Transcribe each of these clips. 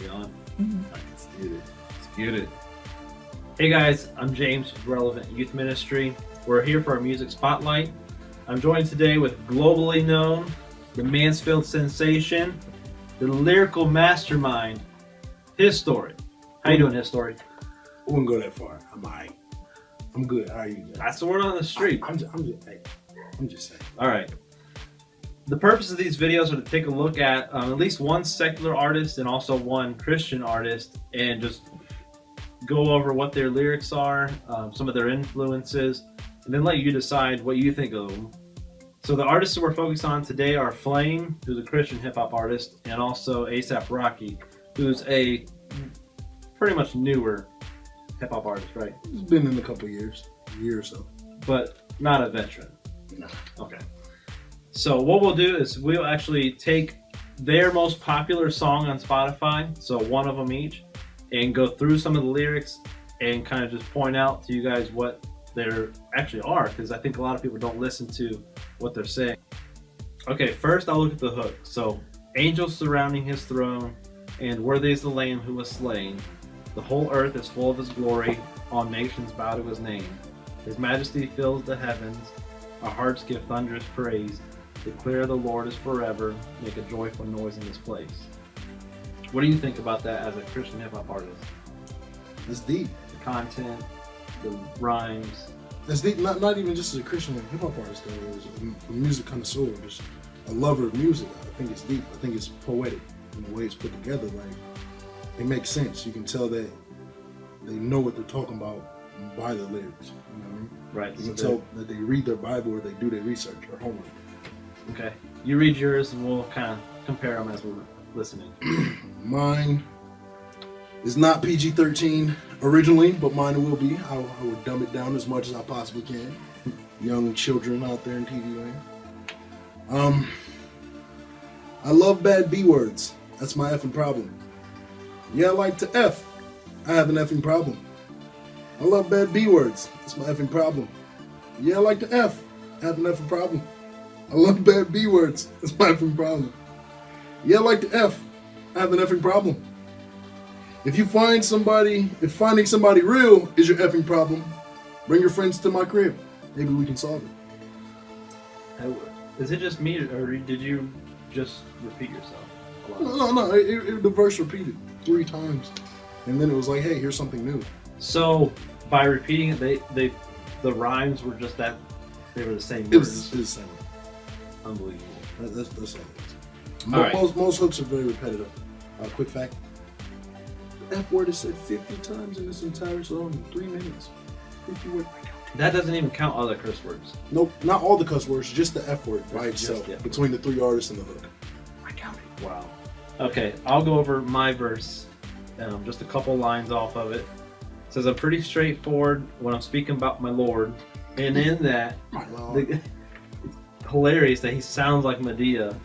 We on? Mhm. Let's get it. Let's get it. Hey guys, I'm James with Relevant Youth Ministry. We're here for our music spotlight. I'm joined today with globally known, the Mansfield sensation, the lyrical mastermind, His Story. How you doing, His Story? I wouldn't go that far. I'm alright. I'm good. How are you guys? That's the word on the street. I'm just saying. All right. The purpose of these videos are to take a look at least one secular artist and also one Christian artist and just go over what their lyrics are, some of their influences, and then let you decide what you think of them. So the artists that we're focused on today are Flame, who's a Christian hip-hop artist, and also A$AP Rocky, who's a pretty much newer hip-hop artist, right? It's been in a couple years, a year or so. But not a veteran. No. Okay. So what we'll do is we'll actually take their most popular song on Spotify, so one of them each, and go through some of the lyrics and kind of just point out to you guys what they actually are, because I think a lot of people don't listen to what they're saying. Okay, first I'll look at the hook. So, angels surrounding his throne, and worthy is the Lamb who was slain. The whole earth is full of his glory, all nations bow to his name. His majesty fills the heavens, our hearts give thunderous praise. Declare the Lord is forever, make a joyful noise in this place. What do you think about that as a Christian hip-hop artist? It's deep. The content, the rhymes. It's deep. Not even just as a Christian hip hop artist though. As a music connoisseur, just a lover of music. I think it's deep. I think it's poetic in the way it's put together. Like it makes sense. You can tell that they know what they're talking about by the lyrics. You know what I mean? Right. You can tell that they read their Bible or they do their research or homework. Okay. You read yours and we'll kind of compare them as we're listening. Mine is not PG-13 originally, but mine will be. I would dumb it down as much as I possibly can. Young children out there in TV land. I love bad B words. That's my effing problem. Yeah, I like to F. I have an effing problem. I love bad B words. That's my effing problem. Yeah, I like to F. I have an effing problem. I love bad B words. That's my effing problem. Yeah, I like to F. I have an effing problem. If finding somebody real is your effing problem, bring your friends to my crib. Maybe we can solve it. Is it just me, or did you just repeat yourself a lot? No. The verse repeated 3 times, and then it was like, hey, here's something new. So by repeating it, the rhymes were just that they were the same It words. was the same. Unbelievable. That's all it is. All right. Most hooks are very repetitive. Quick fact. The F word is said 50 times in this entire song in 3 minutes. 50 words. That doesn't even count other curse words. Nope, not all the cuss words, just the F word by Just itself the F word. between the 3 artists and the hook. I counted. Wow. Okay, I'll go over my verse. Just a couple lines off of it. It says, I'm pretty straightforward when I'm speaking about my Lord. And in that, My Lord. it's hilarious that he sounds like Medea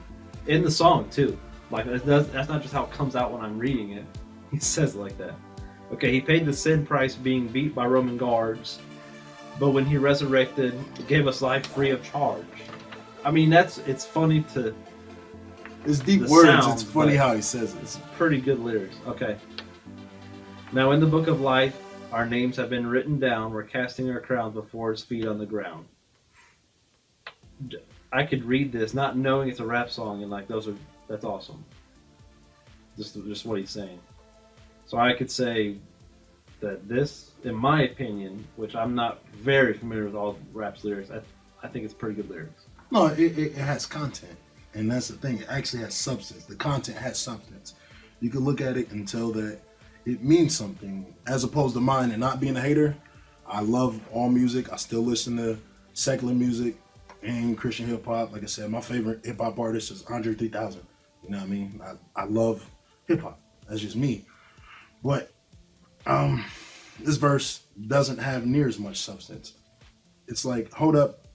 in the song too. Like that's not just how it comes out when I'm reading it. He says it like that. Okay, he paid the sin price being beat by Roman guards, but when he resurrected, he gave us life free of charge. I mean, it's funny to. It's deep the words. sound, It's funny but how he says it. It's pretty good lyrics. Okay. Now in the book of life, our names have been written down. We're casting our crowns before his feet on the ground. I could read this not knowing it's a rap song and like that's awesome. Just what he's saying. So I could say that this, in my opinion, which I'm not very familiar with all rap's lyrics, I think it's pretty good lyrics. No, it has content. And that's the thing. It actually has substance. The content has substance. You can look at it and tell that it means something, as opposed to mine and not being a hater. I love all music. I still listen to secular music and Christian hip hop. Like I said, my favorite hip hop artist is Andre 3000. You know what I mean? I love hip hop. That's just me. But this verse doesn't have near as much substance. It's like, hold up,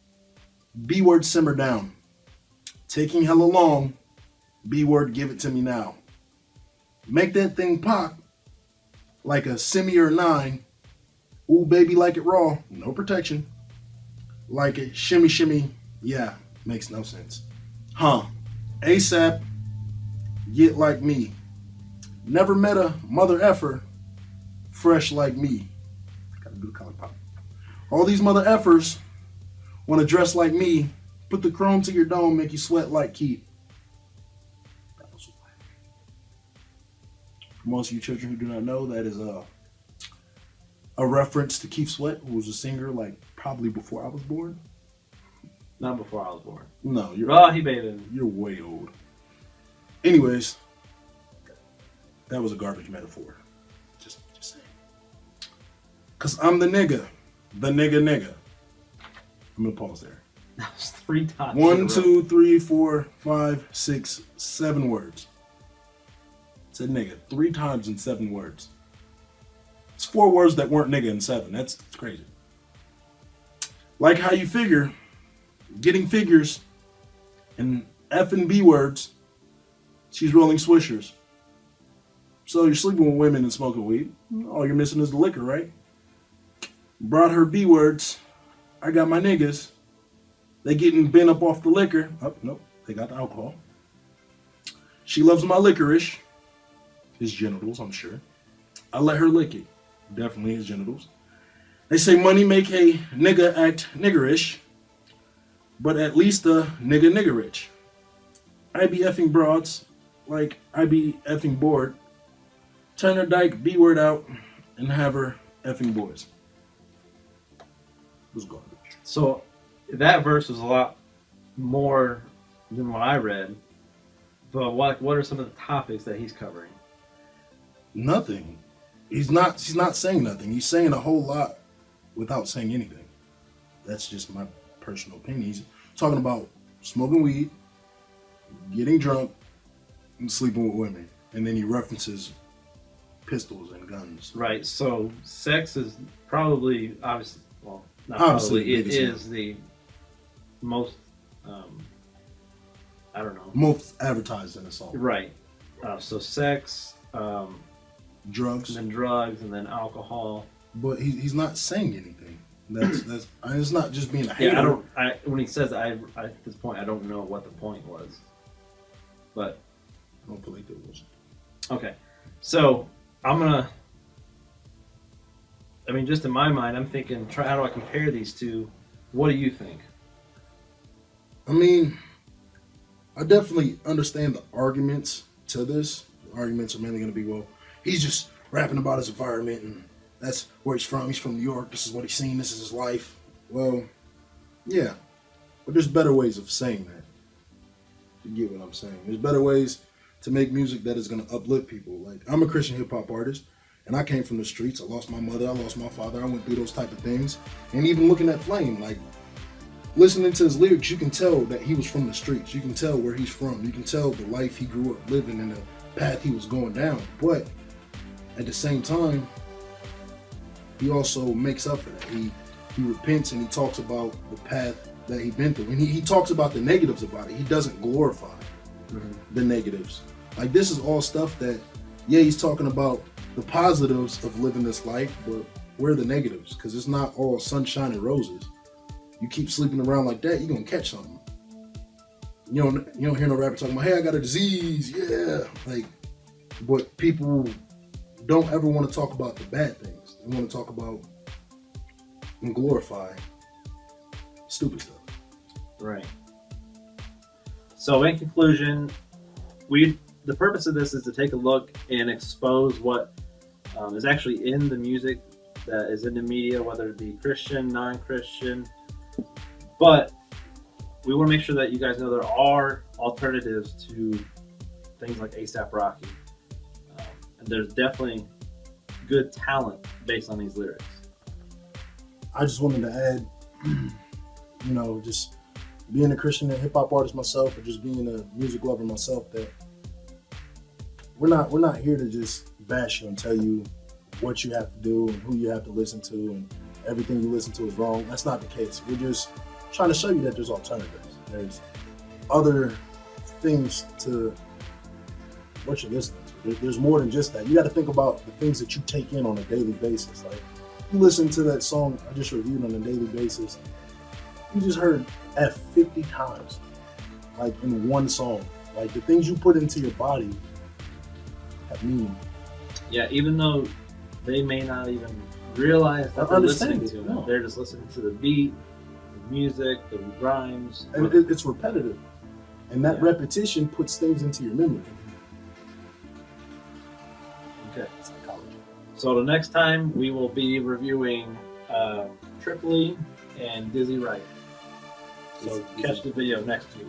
B word simmer down. Taking hella long, B word give it to me now. Make that thing pop like a semi or 9. Ooh baby like it raw, no protection. Like it shimmy shimmy, yeah, makes no sense. A$AP, get like me. Never met a mother effer fresh like me. Gotta do the color pop. All these mother effers want to dress like me. Put the chrome to your dome, make you sweat like Keith. For most of you children who do not know, that is a reference to Keith Sweat, who was a singer like probably before I was born. Not before I was born. No, He made it. You're way old. Anyways, that was a garbage metaphor. Just saying. Cause I'm the nigga. I'm gonna pause there. That was 3 times. 1, 2, 3, 4, 5, 6, 7 words. Said nigga 3 times in 7 words. It's 4 words that weren't nigga in 7. That's crazy. Like how you figure, getting figures and F and B words, she's rolling swishers. So you're sleeping with women and smoking weed. All you're missing is the liquor, right? Brought her B words. I got my niggas. They getting bent up off the liquor. Oh, nope, they got the alcohol. She loves my licorice. His genitals, I'm sure. I let her lick it. Definitely his genitals. They say money make a nigga act niggerish, but at least a nigga rich. I be effing broads like I be effing bored. Turn her dyke B word out and have her effing boys. It was garbage. So that verse was a lot more than what I read. But what are some of the topics that he's covering? Nothing. He's not saying nothing. He's saying a whole lot without saying anything. That's just my personal opinion. He's talking about smoking weed, getting drunk, and sleeping with women. And then he references pistols and guns. Right. So sex is probably, obviously, well, not Obviously, probably, it is the most, I don't know. Most advertised in a song. Right. So sex, drugs, and then drugs, and then alcohol. But he's not saying anything. That's it's not just being a hater. Yeah, when he says at this point, I don't know what the point was. But I don't feel like there was. Okay. So just in my mind, I'm thinking, how do I compare these two? What do you think? I mean, I definitely understand the arguments to this. The arguments are mainly going to be, well, he's just rapping about his environment and that's where he's from. He's from New York. This is what he's seen. This is his life. Well, yeah. But there's better ways of saying that. You get what I'm saying? There's better ways to make music that is going to uplift people. Like, I'm a Christian hip-hop artist, and I came from the streets. I lost my mother. I lost my father. I went through those type of things. And even looking at Flame, like, listening to his lyrics, you can tell that he was from the streets. You can tell where he's from. You can tell the life he grew up living and the path he was going down. But at the same time, he also makes up for that. He repents and he talks about the path that he's been through. And he talks about the negatives about it. He doesn't glorify the negatives. Like, this is all stuff that, yeah, he's talking about the positives of living this life, but where are the negatives? Because it's not all sunshine and roses. You keep sleeping around like that, you're gonna catch something. You don't hear no rapper talking about, hey, I got a disease, yeah. Like, but people don't ever want to talk about the bad things. They want to talk about and glorify stupid stuff. Right. So in conclusion, the purpose of this is to take a look and expose what is actually in the music that is in the media, whether it be Christian, non-Christian. But we want to make sure that you guys know there are alternatives to things like A$AP Rocky. And there's definitely good talent based on these lyrics. I just wanted to add, just being a Christian and hip hop artist myself, or just being a music lover myself, that we're not here to just bash you and tell you what you have to do and who you have to listen to and everything you listen to is wrong. That's not the case. We're just trying to show you that there's alternatives. There's other things to what you're listening to. There's more than just that. You got to think about the things that you take in on a daily basis. Like, you listen to that song I just reviewed on a daily basis, you just heard F 50 times, like in one song. Like, the things you put into your body mean. Yeah, even though they may not even realize that they're listening to it. No. They're just listening to the beat, the music, the rhymes. And it's repetitive. And that repetition puts things into your memory. Okay. Psychology. So the next time we will be reviewing Tripoli and Dizzy Wright. So catch the video next week.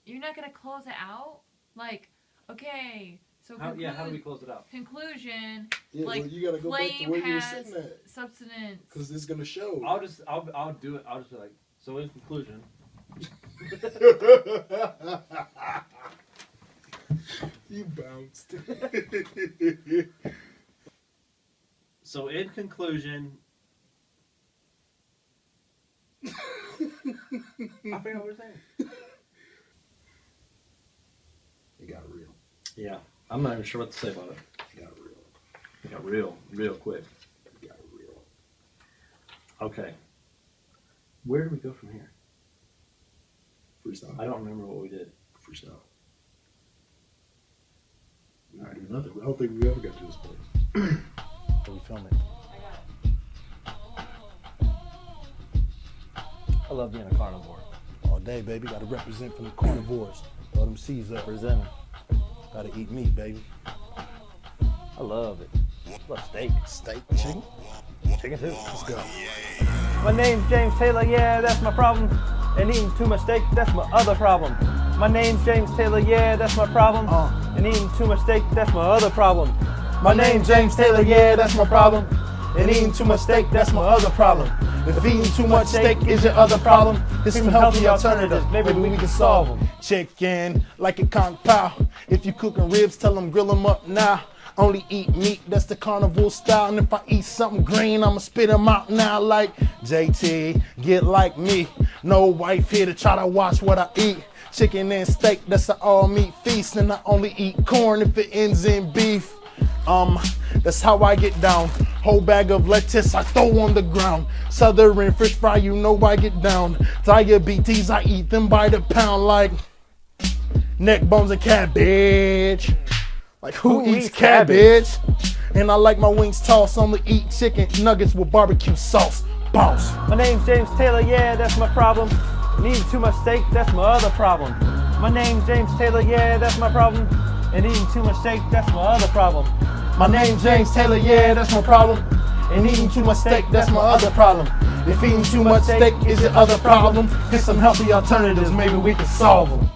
You're not gonna close it out? Like, okay, so How do we close it out? conclusion, Yeah, like well, you gotta go back to flame where you were has sitting at. substance. Because it's gonna show. I'll do it. I'll just be like, so in conclusion. You bounced. So in conclusion. I forgot what we're saying. It got real. Yeah, I'm not even sure what to say about it. It got real. It got real quick. It got real. Okay. Where do we go from here? Freestyle. I don't remember what we did. Freestyle. We didn't do nothing. I don't think we ever got to this place. Are we filming? I love being a carnivore. All day, baby. Gotta represent from the carnivores. All them C's up. Representing. Gotta eat meat, baby. I love it. I love steak. Steak, chicken. Chicken too. Let's go. My name's James Taylor, yeah, that's my problem. And eating too much steak, that's my other problem. My name's James Taylor, yeah, that's my problem. And eating too much steak, that's my other problem. My name's James Taylor, yeah, that's my problem. And eating too much steak, that's my other problem. If eating too much steak is your other problem, here's some healthy alternatives, maybe we can solve them. Chicken, like a conch pao. If you cooking ribs, tell them grill them up now. Only eat meat, that's the carnivore style. And if I eat something green, I'ma spit them out now like JT, get like me. No wife here to try to watch what I eat. Chicken and steak, that's an all meat feast. And I only eat corn if it ends in beef. That's how I get down. Whole bag of lettuce I throw on the ground. Southern fish fry, you know I get down. Diabetes, I eat them by the pound like neck bones and cabbage. Like who eats cabbage? And I like my wings tossed. Only eat chicken nuggets with barbecue sauce. Boss. My name's James Taylor, yeah, that's my problem. And eating too much steak, that's my other problem. My name's James Taylor, yeah, that's my problem. And eating too much steak, that's my other problem. My name's James Taylor, yeah, that's my problem. And eating too much steak, that's my other problem. If eating too much steak is your other problem, here's some healthy alternatives, maybe we can solve them.